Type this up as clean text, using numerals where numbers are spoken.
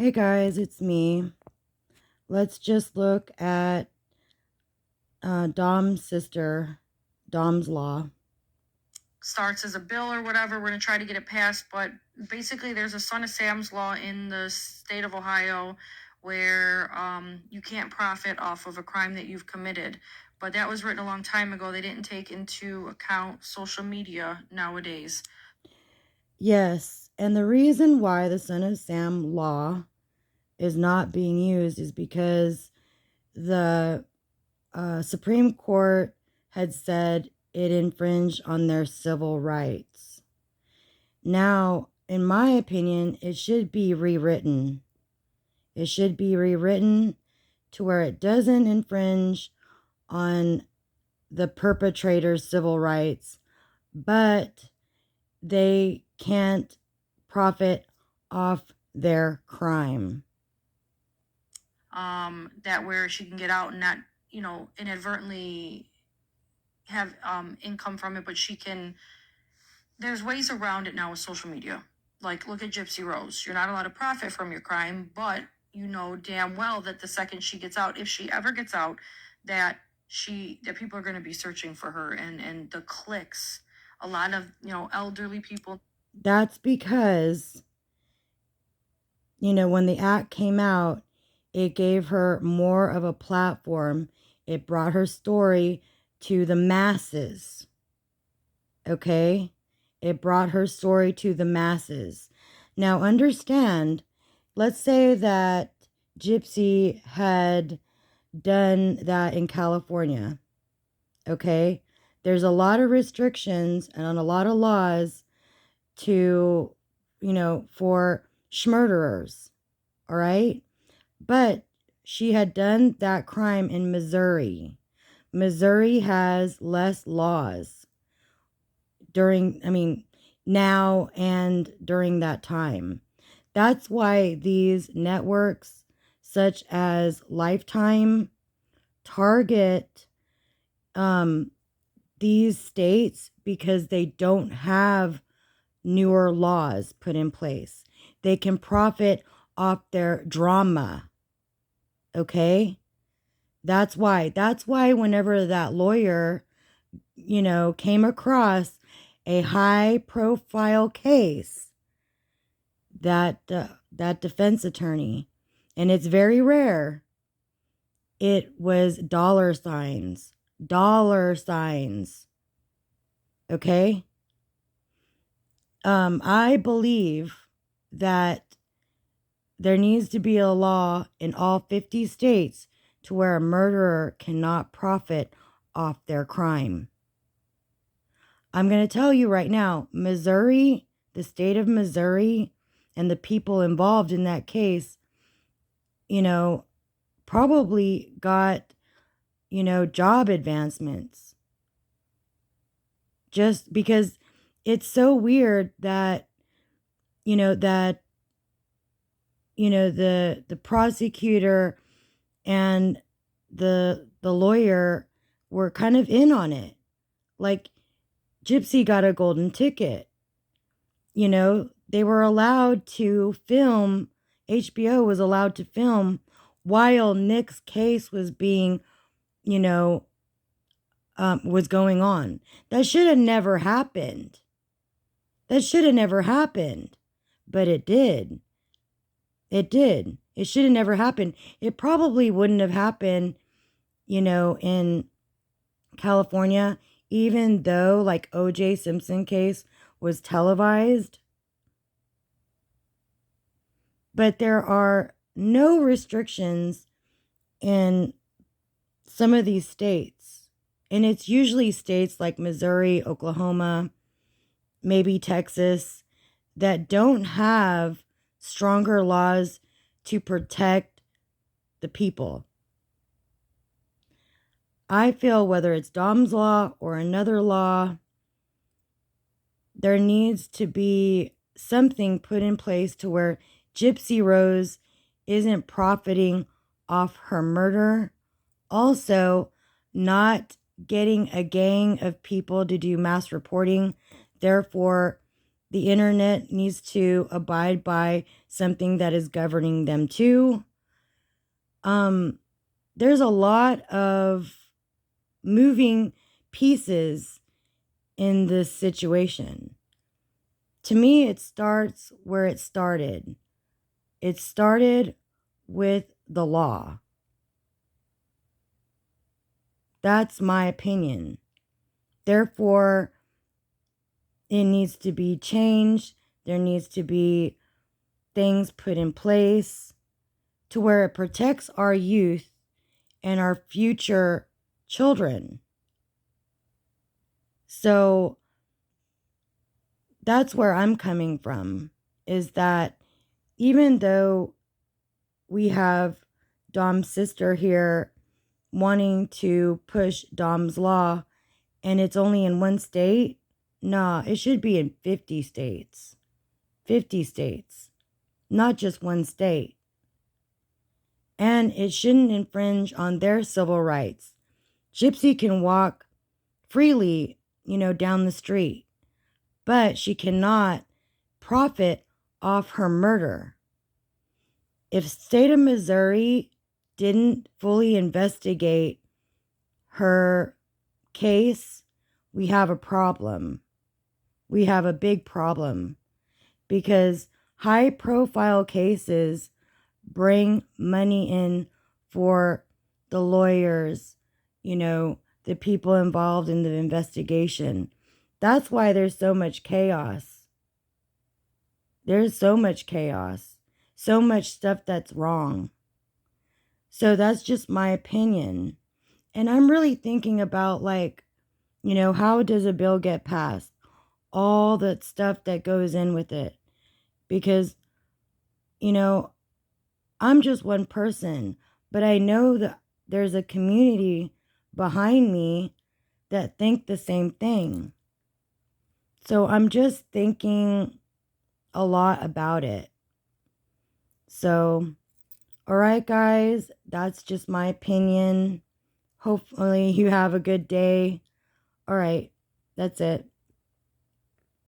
Hey guys, it's me. Let's just look at Dom's sister, Dom's Law. Starts as a bill or whatever. We're going to try to get it passed. But basically, there's a Son of Sam's law in the state of Ohio where you can't profit off of a crime that you've committed. But that was written a long time ago. They didn't take into account social media nowadays. Yes, and the reason why the Son of Sam law is not being used is because the Supreme Court had said it infringed on their civil rights. Now, in my opinion, it should be rewritten. It should be rewritten to where it doesn't infringe on the perpetrator's civil rights, but they can't profit off their crime. That where she can get out and not, inadvertently have income from it, but she can. There's ways around it now with social media. Like, look at Gypsy Rose. You're not allowed to profit from your crime, but you know damn well that the second she gets out, if she ever gets out, that people are going to be searching for her and the clicks. A lot of elderly people. That's because, when the act came out, it gave her more of a platform. It brought her story to the masses. Okay? It brought her story to the masses. Now, understand, let's say that Gypsy had done that in California. Okay? There's a lot of restrictions and a lot of laws to, for schmurderers. All right? But she had done that crime in Missouri. Missouri has less laws now and during that time. That's why these networks such as Lifetime target these states because they don't have newer laws put in place. They can profit off their drama. Okay? That's why whenever that lawyer, came across a high profile case, that defense attorney, and it's very rare, it was dollar signs. Okay? I believe that there needs to be a law in all 50 states to where a murderer cannot profit off their crime. I'm going to tell you right now, Missouri, the state of Missouri, and the people involved in that case, probably got, job advancements. Just because it's so weird that, the prosecutor and the lawyer were kind of in on it. Like, Gypsy got a golden ticket. They were allowed to film, HBO was allowed to film while Nick's case was being, was going on. That should have never happened. But it did. It should have never happened. It probably wouldn't have happened, in California, even though like O.J. Simpson case was televised. But there are no restrictions in some of these states. And it's usually states like Missouri, Oklahoma, maybe Texas, that don't have stronger laws to protect the people. I feel whether it's Dom's law or another law, there needs to be something put in place to where Gypsy Rose isn't profiting off her murder. Also, not getting a gang of people to do mass reporting, therefore The internet needs to abide by something that is governing them too. There's a lot of moving pieces in this situation. To me, it starts where it started. It started with the law. That's my opinion. Therefore, it needs to be changed. There needs to be things put in place to where it protects our youth and our future children. So that's where I'm coming from, is that even though we have Dom's sister here wanting to push Dom's law and it's only in one state, nah, it should be in 50 states. 50 states, not just one state. And it shouldn't infringe on their civil rights. Gypsy can walk freely, down the street, but she cannot profit off her murder. If state of Missouri didn't fully investigate her case, we have a problem. We have a big problem because high profile cases bring money in for the lawyers, the people involved in the investigation. That's why there's so much chaos. There's so much chaos, so much stuff that's wrong. So that's just my opinion. And I'm really thinking about, how does a bill get passed? All the stuff that goes in with it. Because, I'm just one person, but I know that there's a community behind me that think the same thing. So I'm just thinking a lot about it. So, all right, guys, that's just my opinion. Hopefully you have a good day. All right, that's it.